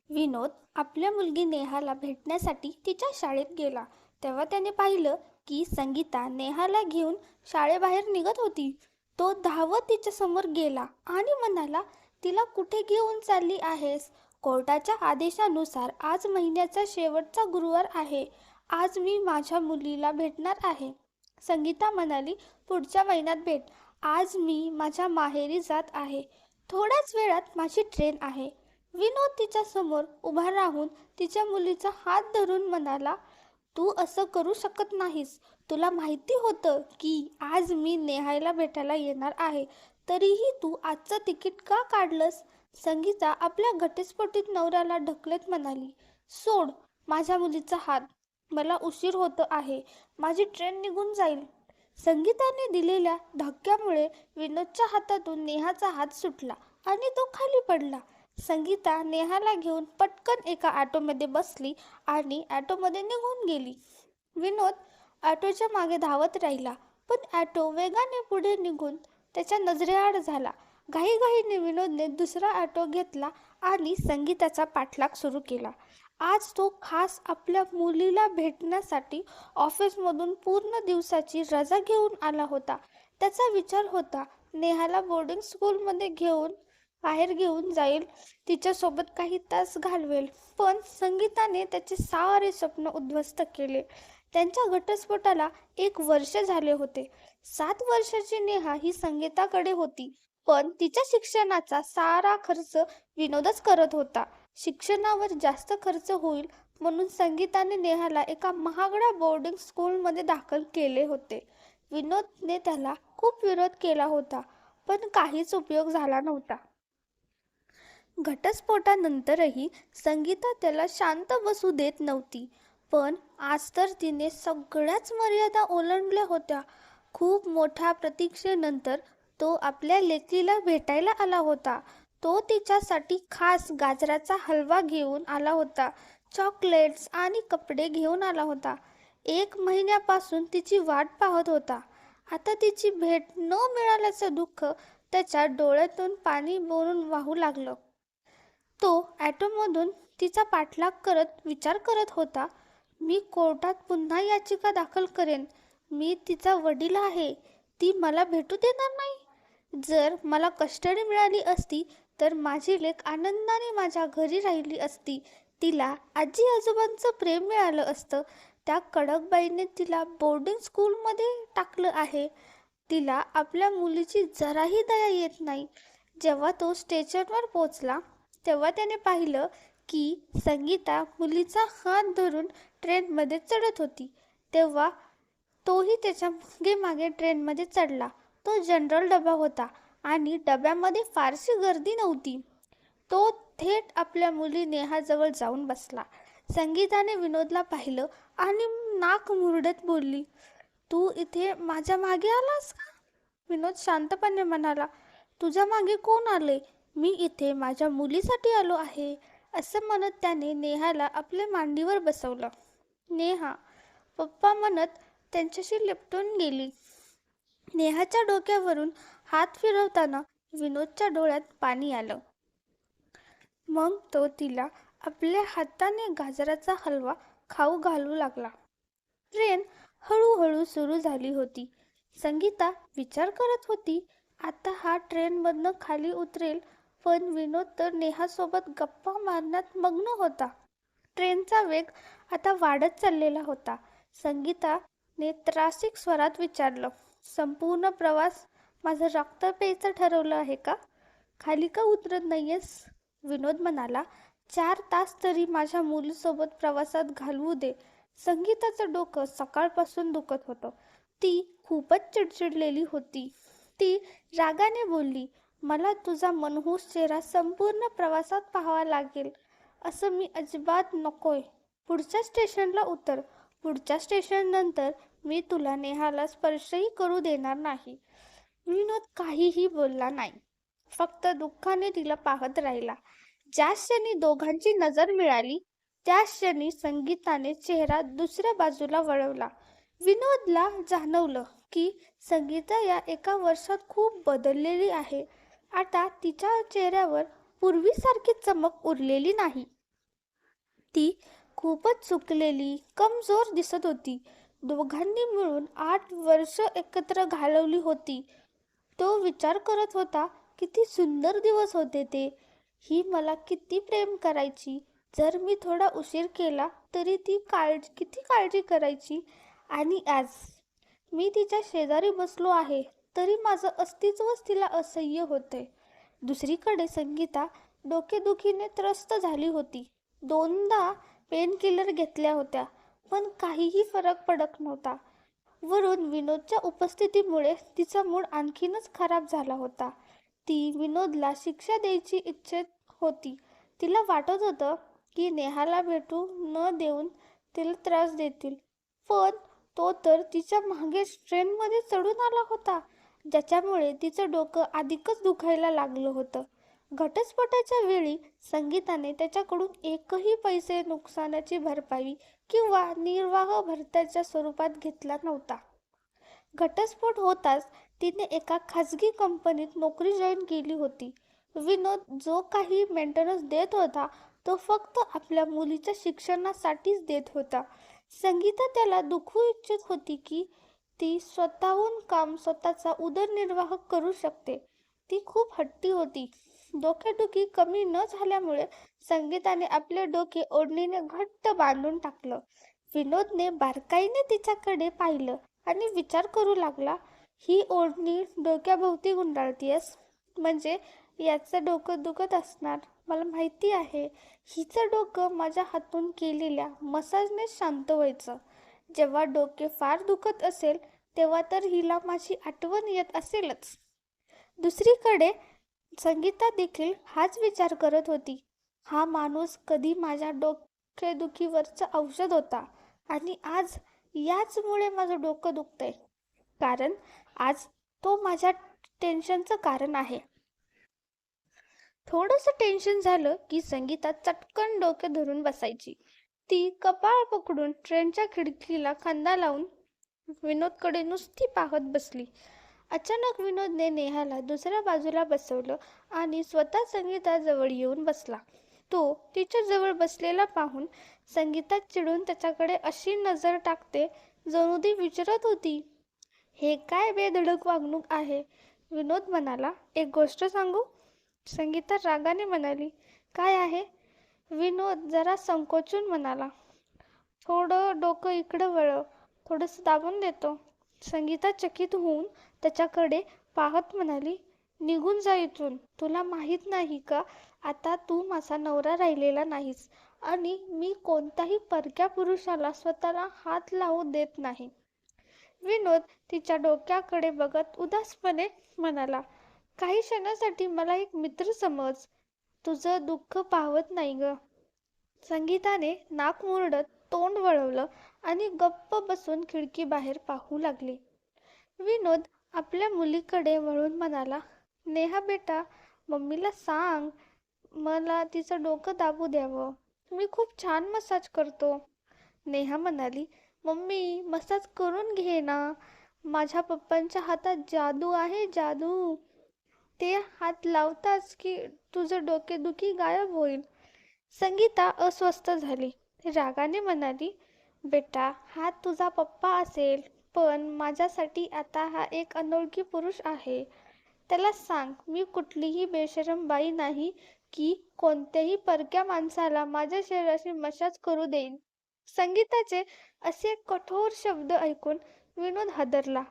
विनोद आपल्या मुलगी नेहाला भेटण्यासाठी तिच्या शाळेत गेला. तेव्हा त्याने पाहिलं की संगीता नेहाला घेऊन शाळेबाहेर निघत होती. तो धावत तिच्या समोर गेला आणि म्हणाला, तिला कुठे घेऊन चालली आहेस? कोर्टाच्या आदेशानुसार आज महिन्याचा शेवटचा गुरुवार आहे. आज मी माझ्या मुलीला भेटणार आहे. संगीता म्हणाली, पुढच्या महिन्यात भेट. आज मी माझ्या माहेरी जात आहे. थोड्याच वेळात माझी ट्रेन आहे. विनोद तिच्या समोर उभा राहून तिच्या मुलीचा हात धरून म्हणाला, तू असं करू शकत नाहीस. तुला माहिती होतं की आज मी नेहाला भेटायला येणार आहे, तरीही तू आजचं तिकीट का काढलंस? संगीता आपल्या घटस्फोटित नवऱ्याला ढकलत म्हणाली, सोड माझ्या मुलीचा हात. मला उशीर होत आहे. माझी ट्रेन निघून जाईल. संगीताने दिलेल्या धक्क्यामुळे विनोदच्या हातातून नेहाचा हात सुटला आणि तो खाली पडला. संगीता नेहाला घेऊन पटकन एका ऑटोमध्ये बसली आणि ऑटोमध्ये निघून गेली. विनोद ऑटोच्या मागे धावत राहिला, पण ऑटो वेगाने पुढे निघून त्याच्या नजरेआड झाला. घाईघाईने विनोदने दुसरा ऑटो घेतला आणि संगीताचा पाठलाग सुरू केला. आज तो खास आपल्या मुलीला भेटण्यासाठी ऑफिसमधून पूर्ण दिवसाची रजा घेऊन आला होता. त्याचा विचार होता, नेहाला बोर्डिंग स्कूलमध्ये बाहेर घेऊन जाईल, तिच्यासोबत काही तास घालवेल. पण संगीताने त्याचे सारे स्वप्न उद्ध्वस्त केले. त्यांच्या घटस्फोटाला 1 वर्ष झाले होते. 7 वर्षाची नेहा ही संगीताकडे होती, पण तिच्या शिक्षणाचा सारा खर्च विनोदच करत होता. शिक्षणावर जास्त खर्च होईल म्हणून संगीताने नेहाला एका महागड्या बोर्डिंग स्कूलमध्ये दाखल केले होते. विनोदने त्याला खूप विरोध केला होता, पण काहीच उपयोग झाला नव्हता. घटस्फोटानंतरही संगीता त्याला शांत बसू देत नव्हती, पण आज तर तिने सगळ्याच मर्यादा ओलांडल्या होत्या. खूप मोठ्या प्रतीक्षेनंतर तो आपल्या लेकीला भेटायला आला होता. तो तिच्यासाठी खास गाजराचा हलवा घेऊन आला होता, चॉकलेट्स आणि कपडे घेऊन आला होता. 1 महिन्यापासून तिची वाट पाहत होता. आता तिची भेट न मिळाल्याचं दुःख त्याच्या डोळ्यातून पाणी बोलून वाहू लागलं. तो ॲटोमधून तिचा पाठलाग करत विचार करत होता, मी कोर्टात पुन्हा याचिका दाखल करेन. मी तिचा वडील आहे. ती मला भेटू देणार नाही. जर मला कस्टडी मिळाली असती तर माझी लेक आनंदाने माझ्या घरी राहिली असती. तिला आजी आजोबांचं प्रेम मिळालं असतं. त्या कडकबाईने तिला बोर्डिंग स्कूलमध्ये टाकलं आहे. तिला आपल्या मुलीची जराही दया येत नाही. जेव्हा तो स्टेशनवर पोचला तेव्हा त्याने पाहिलं की संगीता मुलीचा हात धरून ट्रेनमध्ये चढत होती. तेव्हा तोही त्याच्या मागे ट्रेनमध्ये चढला. तो जनरल डबा होता आणि डब्यामध्ये फारशी गर्दी नव्हती. तो थेट आपल्या मुली नेहाजवळ जाऊन बसला. संगीताने विनोदला पाहिलं आणि नाक मुरडत बोलली, तू इथे माझ्या मागे आलास का? विनोद शांतपणे म्हणाला, तुझ्या मागे कोण आले? मी इथे माझ्या मुलीसाठी आलो आहे. असं म्हणत त्याने नेहाला आपल्या मांडीवर बसवलं. नेहा पप्पा म्हणत त्यांच्याशी लिपटून गेली. नेहाच्या डोक्यावरून हात फिरवताना विनोदच्या डोळ्यात पाणी आलं. मग तो तिला आपल्या हाताने गाजराचा हलवा खाऊ घालू लागला. ट्रेन हळूहळू सुरू झाली होती. संगीता विचार करत होती, आता हा ट्रेनमधनं खाली उतरेल, पण विनोद तर नेहासोबत गप्पा मारण्यात मग्न होता. ट्रेनचा वेग आता वाढत चाललेला होता. संगीताने त्रासिक स्वरात विचारलं, संपूर्ण प्रवास माझं रक्त प्यायचं ठरवलं आहे का? खाली का उतरत नाहीयेस? विनोद म्हणाला, 4 तास तरी माझ्या मुलीसोबत प्रवासात घालवू दे. संगीताचं डोकं सकाळपासून दुखत होतं. ती खूपच चिडचिडलेली होती. ती रागाने बोलली, मला तुझा मनहूस चेहरा संपूर्ण प्रवासात पाहावा लागेल. असं मी अजिबात नकोय. पुढच्या स्टेशनला उतर. पुढच्या स्टेशननंतर मी तुला नेहाला स्पर्शही करू देणार नाही. विनोद काहीही बोलला नाही, फक्त दुःखाने तिला पाहत राहिला. ज्या क्षणी दोघांची नजर मिळाली त्या क्षणी संगीताने चेहरा दुसऱ्या बाजूला वळवला. विनोदला जाणवलं की संगीता या 1 वर्षात खूप बदललेली आहे. आता तिच्या चेहऱ्यावर पूर्वीसारखी चमक उरलेली नाही. ती खूपच चुकलेली, कमजोर दिसत होती. दोघांनी मिळून 8 वर्ष एकत्र घालवली होती. तो विचार करत होता, किती सुंदर दिवस होते ते. ही मला किती प्रेम करायची. जर मी थोडा उशीर केला तरी ती किती काळजी करायची. आणि आज मी तिच्या शेजारी बसलो आहे तरी माझं अस्तित्वच तिला असह्य होते. दुसरीकडे संगीता डोकेदुखीने त्रस्त झाली होती. 2दा पेनकिलर घेतल्या होत्या पण काहीही फरक पडत नव्हता. वरून विनोदच्या उपस्थितीमुळे तिचा मूड आणखीनच खराब झाला होता. ती विनोदला शिक्षा द्यायची इच्छित होती. तिला वाटत होतं की नेहाला भेटू न देऊन तिला त्रास देतील. पण तो तर तिच्या मागे ट्रेनमध्ये चढून आला होता, ज्याच्यामुळे तिचं डोकं अधिकच दुखायला लागलं होतं. घटस्फोटाच्या वेळी संगीताने त्याच्याकडून एकही पैसे नुकसानाची भरपाई किंवा निर्वाह भत्त्याच्या स्वरूपात घेतला नव्हता. घटस्फोट होताच तिने एका खाजगी कंपनीत नोकरी जॉईन केली होती. विनोद जो काही मेंटेनन्स देत होता तो फक्त आपल्या मुलीच्या शिक्षणासाठीच देत होता. संगीता त्याला दुखवू इच्छित होती की ती स्वतःहून स्वतःचा उदरनिर्वाह करू शकते. ती खूप हट्टी होती. डोकेदुखी कमी न झाल्यामुळे संगीताने आपले डोके ओढणीने घट्ट बांधून टाकलं. विनोदने बारकाईने तिच्याकडे पाहिलं आणि विचार करू लागला, ही ओढणी डोक्याभोवती गुंडाळतीयस म्हणजे याचं डोकं दुखत असणार, मला माहिती आहे. हिचं डोकं माझ्या हातून केलेल्या मसाजने शांत व्हायचं. जेव्हा डोके फार दुखत असेल तेव्हा तर हिला माझी आठवण येत असेलच. दुसरीकडे संगीता देखील हाच विचार करत होती. हा माणूस कधी माझ्या डोकेदुखीवरचं औषध होता आणि आज याचमुळे माझं डोकं दुखतंय. कारण आज तो माझ्या टेन्शनचं कारण आहे. थोडंसं टेन्शन झालं की संगीता चटकन डोके धरून बसायची. ती कपाळ पकडून ट्रेनच्या खिडकीला खांदा लावून विनोदकडे नुसती पाहत बसली. अचानक विनोदने नेहाला दुसऱ्या बाजूला बसवलं आणि स्वतः संगीताजवळ येऊन बसला. तो तिच्या जवळ बसलेला पाहून संगीता चिडून त्याच्याकडे अशी नजर टाकते जणू ती विचारत होती, हे काय बेधडक वागणूक आहे. विनोद म्हणाला, एक गोष्ट सांगू. संगीता रागाने म्हणाली, काय आहे. विनोद जरा संकोचून म्हणाला, थोडं डोकं इकडं वळव, थोडंसं दाबून देतो. संगीता चकित होऊन त्याच्याकडे पाहत म्हणाली, निघून जा इथून. तुला माहीत नाही का आता तू माझा नवरा राहिलेला नाहीस आणि मी कोणत्याही परक्या पुरुषाला स्वतःला हात लावू देत नाही. विनोद तिच्या डोक्याकडे बघत उदासपणे म्हणाला, काही क्षणासाठी मला एक मित्र समज. तुझं दुःख पाहत नाही ग. संगीताने नाक मुरडत तोंड वळवलं आणि गप्प बसून खिडकी बाहेर पाहू लागली. विनोद आपल्या मुलीकडे वळून म्हणाला, नेहा बेटा, मम्मीला सांग मला तिचं डोकं दाबू द्यावं. मी खूप छान मसाज करतो. नेहा म्हणाली, मम्मी मसाज करून घे ना. माझ्या पप्पांच्या हातात जादू आहे, जादू. ते हात लावताच की तुझं डोकेदुखी गायब होईल. संगीता अस्वस्थ झाली. रागाने म्हणाली, बेटा हा तुझा पप्पा असेल पण माझ्यासाठी आता हा एक अनोळखी पुरुष आहे. त्याला सांग मी कुठलीही बेशरम बाई नाही की कोणत्याही परक्या माणसाला माझ्या शरीराशी मसाज करू देईन. संगीताचे असे कठोर शब्द ऐकून विनोद हादरला,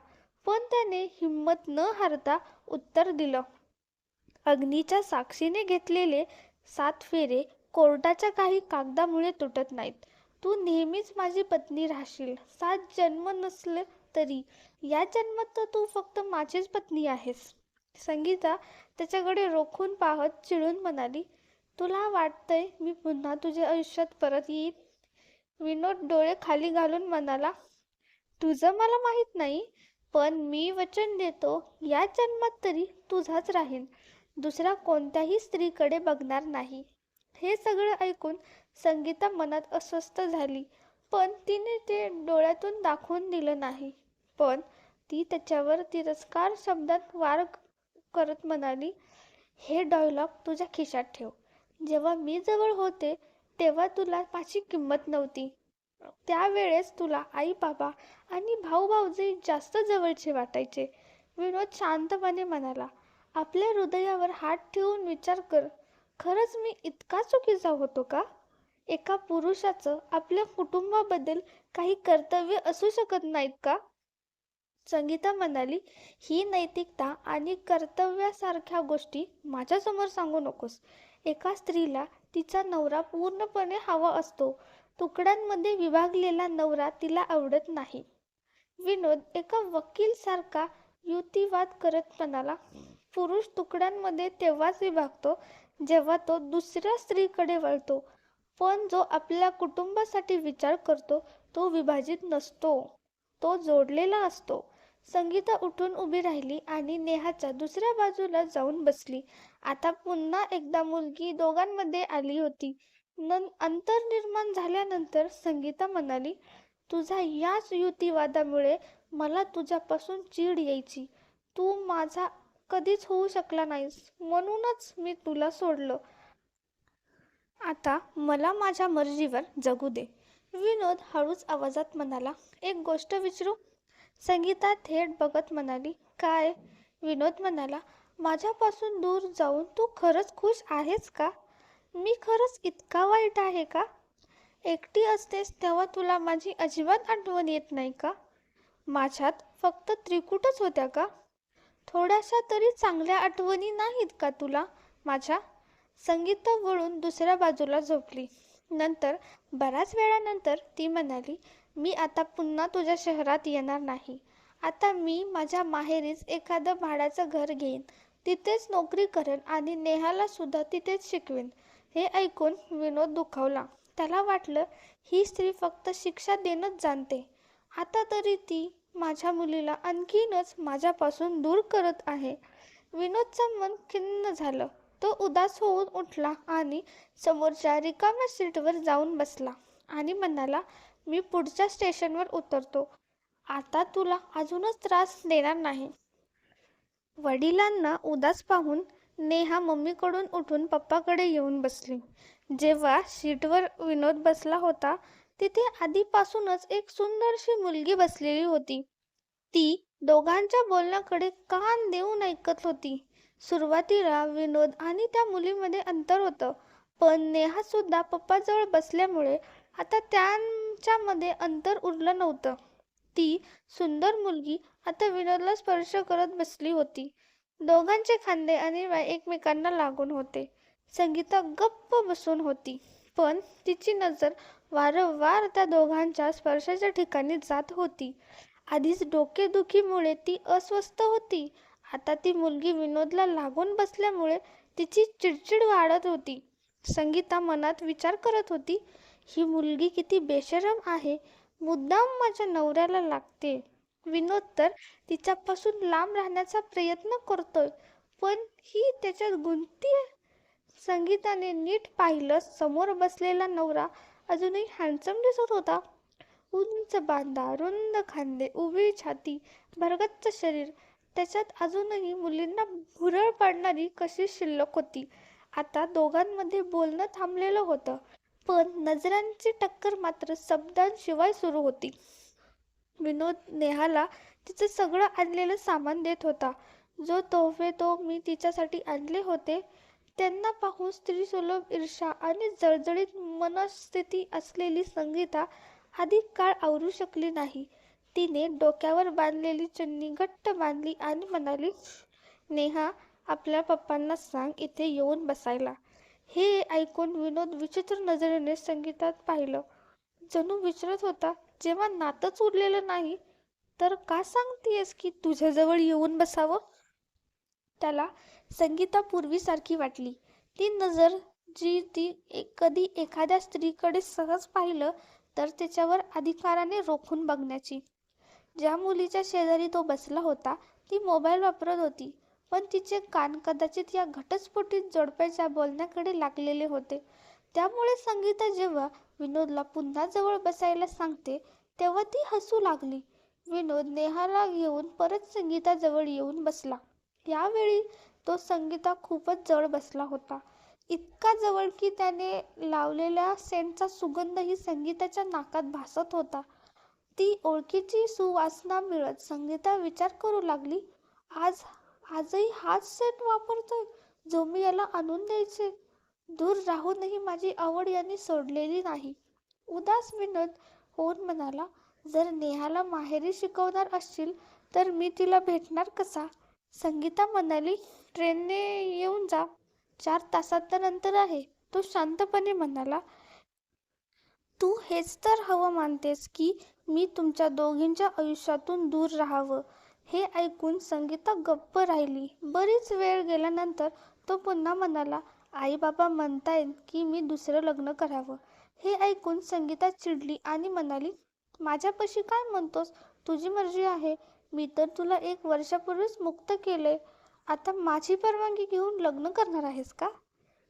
पण त्याने हिंमत न हारता उत्तर दिलं, अग्नीच्या साक्षीने घेतलेले 7 फेरे कोर्टाच्या काही कागदामुळे तुटत नाहीत. तू नेहमीच माझी पत्नी राहशील. 7 जन्म नसले तरी या जन्मात तर तू फक्त माझीच पत्नी आहेस. संगीता त्याच्याकडे रोखून पाहत चिडून म्हणाली, तुला वाटतंय मी पुन्हा तुझ्या आयुष्यात परत येईन. विनोद डोळे खाली घालून म्हणाला, तुझं मला माहीत नाही पण मी वचन देतो या जन्मात तरी तुझाच राहीन. दुसऱ्या कोणत्याही स्त्रीकडे बघणार नाही. हे सगळं ऐकून संगीता मनात अस्वस्थ झाली पण तिने ते डोळ्यातून दाखवून दिलं नाही. पण ती त्याच्यावर तिरस्कार शब्दात वार करत म्हणाली, हे डायलॉग तुझ्या खिशात ठेव. जेव्हा मी जवळ होते तेव्हा तुला माझी किंमत नव्हती. त्यावेळेस तुला आई बाबा आणि भाऊ भाऊजे जास्त जवळचे वाटायचे. विनोद शांतपणे म्हणाला, आपल्या हृदयावर हात ठेवून विचार कर, खरंच मी इतका चुकीचा होतो का? एका पुरुषाचं आपल्या कुटुंबाबद्दल काही कर्तव्य असू शकत नाहीत का? संगीता म्हणाली, ही नैतिकता आणि कर्तव्यासारख्या गोष्टी माझ्यासमोर सांगू नकोस. एका स्त्रीला तिचा नवरा पूर्णपणे हवा असतो. तुकड्यांमध्ये विभागलेला नवरा तिला आवडत नाही. विनोद एका वकील सारखा युक्तिवाद करत म्हणाला, पुरुष तुकड्यांमध्ये तेव्हाच विभागतो जेव्हा तो दुसऱ्या स्त्रीकडे वळतो, पण जो आपल्या कुटुंबासाठी विचार करतो तो विभाजित नसतो, तो जोडलेला असतो. संगीता उठून उभी राहिली आणि नेहाच्या दुसऱ्या बाजूला जाऊन बसली. आता पुन्हा एकदा मुलगी दोघांमध्ये आली होती. अंतर निर्माण झाल्यानंतर संगीता म्हणाली, तुझ्या याच युक्तिवादामुळे मला तुझ्यापासून चीड यायची. तू माझा कधीच होऊ शकला नाहीस, म्हणूनच मी तुला सोडलं. आता मला माझ्या मर्जीवर जगू दे. विनोद हळूच आवाजात म्हणाला, एक गोष्ट विचारू? संगीता थेट बघत म्हणाली, काय? विनोद म्हणाला, माझ्यापासून दूर जाऊन तू खरंच खुश आहेस का? मी खरंच इतका वाईट आहे का? एकटी असतेस तेव्हा तुला माझी अजिबात आठवण येत नाही का? माझ्यात फक्त त्रिकुटच होत्या का? थोड्याशा तरी चांगल्या आठवणी नाहीत का तुला माझ्या? संगीता वळून दुसऱ्या बाजूला झोपली. नंतर बऱ्याच वेळानंतर ती म्हणाली, मी आता पुन्हा तुझ्या शहरात येणार नाही. आता मी माझ्या माहेरीच एखादं भाड्याचं घर घेईन, तिथेच नोकरी करेन आणि नेहाला सुद्धा तिथेच शिकवेन. हे ऐकून विनोद दुखावला. त्याला वाटलं, ही स्त्री फक्त शिक्षा देणंच जाणते. आता तरी ती माझ्या मुलीला आणखीनच माझ्यापासून दूर करत आहे. विनोदचं मन खिन्न झालं. तो उदास होऊन उठला आणि समोरच्या रिकाम्या सीटवर जाऊन बसला आणि म्हणाला, मी पुढच्या स्टेशनवर उतरतो. आता तुला अजूनच त्रास देणार नाही. वडिलांना उदास पाहून नेहा मम्मीकडून उठून पप्पाकडे येऊन बसली. जेव्हा सीटवर विनोद बसला होता तिथे आधीपासूनच एक सुंदरशी मुलगी बसलेली होती. ती दोघांच्या बोलण्याकडे कान देऊन ऐकत होती. सुरुवातीला विनोद आणि त्या मुलीमध्ये अंतर होतं, पण नेहा सुद्धा पप्पाजवळ बसल्यामुळे आता त्यांच्यामध्ये अंतर उरलं नव्हतं. ती सुंदर मुलगी आता विनोदला स्पर्श करत बसली होती. दोघांचे खांदे आणि पाय एकमेकांना लागून होते. संगीता गप्प बसून होती, पण तिची नजर वारंवार त्या दोघांच्या स्पर्शाच्या ठिकाणी जात होती. आधीच डोकेदुखीमुळे ती अस्वस्थ होती. आता ती मुलगी विनोदला लागून बसल्यामुळे तिची चिडचिड वाढत होती. संगीता मनात विचार करत होती, ही मुलगी किती बेशरम आहे, मुद्दाम माझ्या नवऱ्याला लागते. विनोद तर तिच्यापासून लांब राहण्याचा प्रयत्न करतोय, पण ही त्याच्यात गुंततीये. संगीताने नीट पाहिलं, समोर बसलेला नवरा अजूनही हँडसम दिसत होता. उंच बांधा, रुंद खांदे, उभी छाती, भरगच्च शरीर. त्याच्यात अजूनही मुलींना भुरळ पाडणारी कशी शिल्लक होती. आता दोघांमध्ये बोलणं थांबलेलं होतं, पण नजरांची टक्कर मात्र शब्दांशिवाय सुरू होती. विनोद नेहाला तिचं सगळं आणलेलं सामान देत होता. जो तोफे तो मी तिच्यासाठी आणले होते. त्यांना पाहून स्त्रीसुलभ ईर्ष्या आणि जळजळीत मनस्थिती असलेली संगीता अधिक काळ आवरू शकली नाही. तिने डोक्यावर बांधलेली चुन्नी घट्ट बांधली आणि म्हणाली, नेहा, आपल्या पप्पांना सांग इथे येऊन बसायला. हे ऐकून विनोद विचित्र नजरेने संगीतात पाहिलं. जणू विचारत होता, जेव्हा नातंच उरलेलं नाही तर का सांगतेस की तुझ्याजवळ येऊन बसावं? त्याला संगीता पूर्वीसारखी वाटली. ती नजर जी ती कधी एखाद्या स्त्रीकडे सहज पाहिलं तर त्याच्यावर अधिकाराने रोखून बघण्याची. ज्या मुलीच्या शेजारी तो बसला होता ती मोबाईल वापरत होती, पण तिचे कान कदाचित या घटस्फोटित जोडप्याच्या बोलण्याकडे लागलेले होते. त्यामुळे संगीता जेव्हा विनोदला पुन्हा जवळ बसायला सांगते तेव्हा ती हसू लागली. विनोद नेहाला घेऊन परत संगीताजवळ येऊन बसला. यावेळी तो संगीता खूपच जवळ बसला होता. इतका जवळ की त्याने लावलेल्या सेंटचा सुगंधही संगीताच्या नाकात भासत होता. ती ओळखीची सुवासना मिळत संगीता विचार करू लागली, आज आजही हाच सेंट वापरतोय जो मी याला आणून द्यायचे. दूर राहूनही माझी आवड यांनी सोडलेली नाही. उदास विनोद होऊन म्हणाला, जर नेहाला माहेरी शिकवणार असशील तर मी तिला भेटणार कसा? संगीता म्हणाली, ट्रेनने येऊन जा, 4 तासाचं अंतर आहे. तो शांतपणे म्हणाला, तू हेच तर हवं मानतेस की मी तुमच्या दोघींच्या आयुष्यातून दूर राहावं. हे ऐकून संगीता गप्प राहिली. बरीच वेळ गेल्यानंतर तो पुन्हा म्हणाला, आई बाबा म्हणतायत की मी दुसरं लग्न करावं. हे ऐकून संगीता चिडली आणि म्हणाली, माझ्यापाशी काय म्हणतोस? तुझी मर्जी आहे. मी तर तुला 1 वर्षापूर्वीच मुक्त केले. आता माझी परवानगी घेऊन लग्न करणार आहेस का?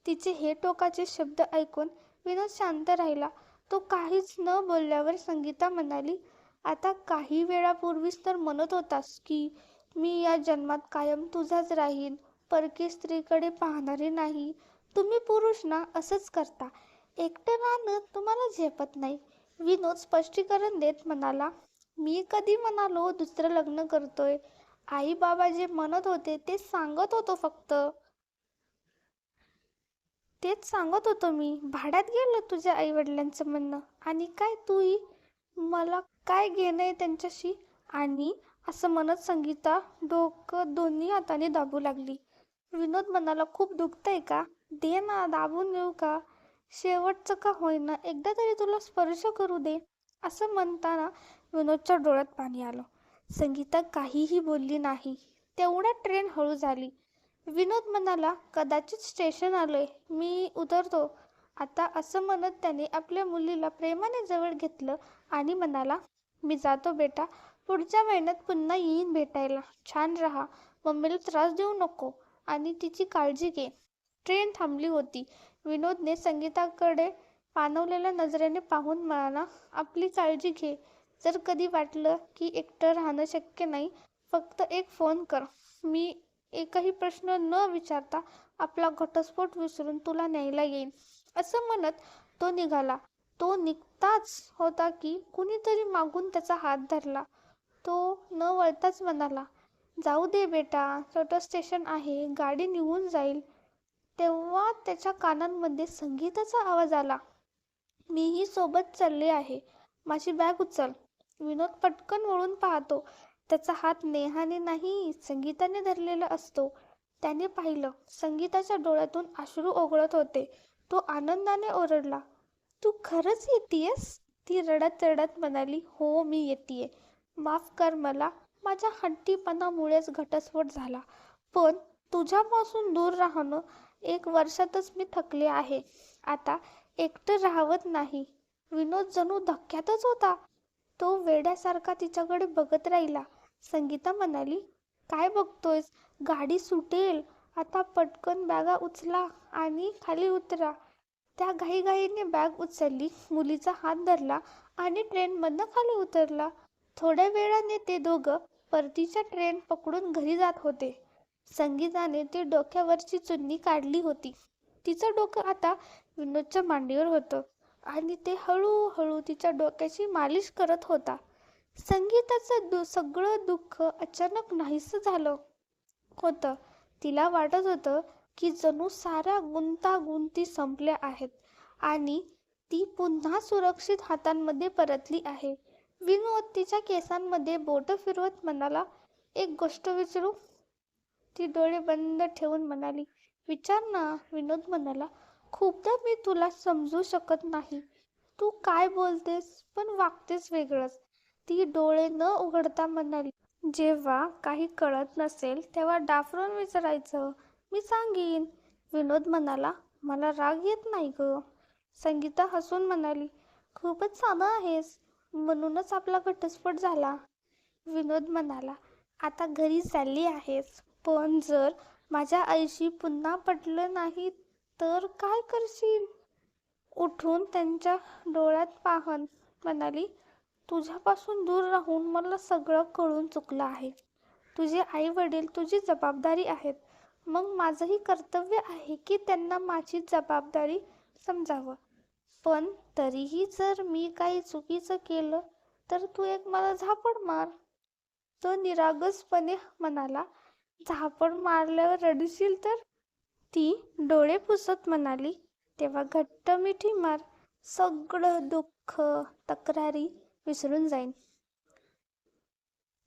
तिचे हे टोकाचे शब्द ऐकून विनोद शांत राहिला. तो काहीच न बोलल्यावर संगीता म्हणाली, आता काही वेळापूर्वीच तर म्हणत होतास की मी या जन्मात कायम तुझाच राहीन, परकी स्त्रीकडे पाहणारी नाही. तुम्ही पुरुष ना असंच करता. एकटं राहणं तुम्हाला झेपत नाही. विनोद स्पष्टीकरण देत म्हणाला, मी कधी म्हणालो दुसरं लग्न करतोय? आई बाबा जे म्हणत होते ते सांगत होतो फक्त. तेच सांगत होतो मी. भाड्यात गेलं तुझ्या आईवडिलांचं म्हणणं. आणि काय तूही? मला काय घेणं त्यांच्याशी? आणि असं म्हणत संगीता डोकं दोन्ही हाताने दाबू लागली. विनोद म्हणाला, खूप दुखतंय का? दे ना, दाबून देऊ का? शेवटचं का होईना एकदा तरी तुला स्पर्श करू दे. असं म्हणताना विनोदच्या डोळ्यात पाणी आलं. संगीता काहीही बोलली नाही. तेवढ्यात ट्रेन हळू झाली. विनोद म्हणाला, कदाचित स्टेशन आलंय, मी उतरतो आता. असं म्हणत त्याने आपल्या मुलीला प्रेमाने जवळ घेतलं आणि म्हणाला, मी जातो बेटा. पुढच्या महिन्यात पुन्हा येईन भेटायला. छान राहा. मम्मीला त्रास देऊ नको आणि तिची काळजी घे. ट्रेन थांबली होती. विनोदने संगीताकडे पाणवलेल्या नजरेने पाहून म्हणाला, आपली काळजी घे. जर कधी वाटलं की एकटं राहणं शक्य नाही, फक्त एक फोन कर. मी एकही प्रश्न न विचारता आपला घटस्फोट विसरून तुला न्यायला येईन. असं म्हणत तो निघाला. तो निघताच होता की कुणीतरी मागून त्याचा हात धरला. तो न वळताच म्हणाला, जाऊ दे बेटा, छोटं स्टेशन आहे, गाडी निघून जाईल. तेव्हा त्याच्या कानांमध्ये संगीताचा आवाज आला, मीही सोबत चालले आहे, माझी बॅग उचल. विनोद पटकन वळून पाहतो. त्याचा हात नेहाने नाही संगीताने धरलेला असतो. त्याने पाहिलं, संगीताच्या डोळ्यातून अश्रू ओघळत होते. तो आनंदाने ओरडला, तू खरंच येतीयस? ती रडत रडत म्हणाली, हो मी येतीये. माफ कर मला, माझ्या हट्टीपणामुळेच घटस्फोट झाला. पण तुझ्यापासून दूर राहणं 1 वर्षातच मी थकले आहे. आता एकटं राहवत नाही. विनोद जणू धक्क्यातच होता. तो वेड्यासारखा तिच्याकडे बघत राहिला. संगीता म्हणाली, काय बघतोयस? गाडी सुटेल. आता पटकन बॅगा उचला आणि खाली उतरा. त्या घाईघाईने बॅग उचलली, मुलीचा हात धरला आणि ट्रेनमधनं खाली उतरला. थोड्या वेळाने ते दोघं परतीच्या ट्रेन पकडून घरी जात होते. संगीताने ती डोक्यावरची चुन्नी काढली होती. तिचं डोकं आता विनोदच्या मांडीवर होतं आणि ते हळूहळू तिच्या डोक्याची मालिश करत होता. संगीताचं सगळं दुःख अचानक नाहीसं झालं होतं. तिला वाटत होतं की जणू साऱ्या गुंतागुंती संपल्या आहेत आणि ती पुन्हा सुरक्षित हातांमध्ये परतली आहे. विनोद तिच्या केसांमध्ये बोटं फिरवत म्हणाला, एक गोष्ट विचारू? ती डोळे बंद ठेवून म्हणाली, विचार ना. विनोद म्हणाला, खूपदा मी तुला समजू शकत नाही. तू काय बोलतेस पण वागतेस वेगळंच. ती डोळे न उघडता म्हणाली, जेव्हा काही कळत नसेल तेव्हा डाफरून विचारायचं, मी सांगीन. विनोद म्हणाला, मला राग येत नाही ग. संगीता हसून म्हणाली, खूपच साधं आहेस, म्हणूनच आपला घटस्फोट झाला. विनोद म्हणाला, आता घरी चालली आहेस, पण जर माझ्या आईशी पुन्हा पटलं नाही तर काय करशील? उठून त्यांच्या डोळ्यात पाहत म्हणाली, तुझ्यापासून दूर राहून मला सगळं कळून चुकलं आहे. तुझे आई वडील तुझी जबाबदारी आहेत. मग माझंही कर्तव्य आहे की त्यांना माझी जबाबदारी समजावं. पण तरीही जर मी काही चुकीचं केलं तर तू एक मला झापड मार. तो निरागसपणे म्हणाला. झापड मारल्यावर रडशील तर? ती डोळे पुसत म्हणाली. तेव्हा घट्ट मिठी मार. सगळं दुःख, तक्रारी विसरून जाईन.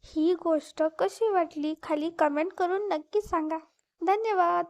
ही गोष्ट कशी वाटली खाली कमेंट करून नक्की सांगा. धन्यवाद.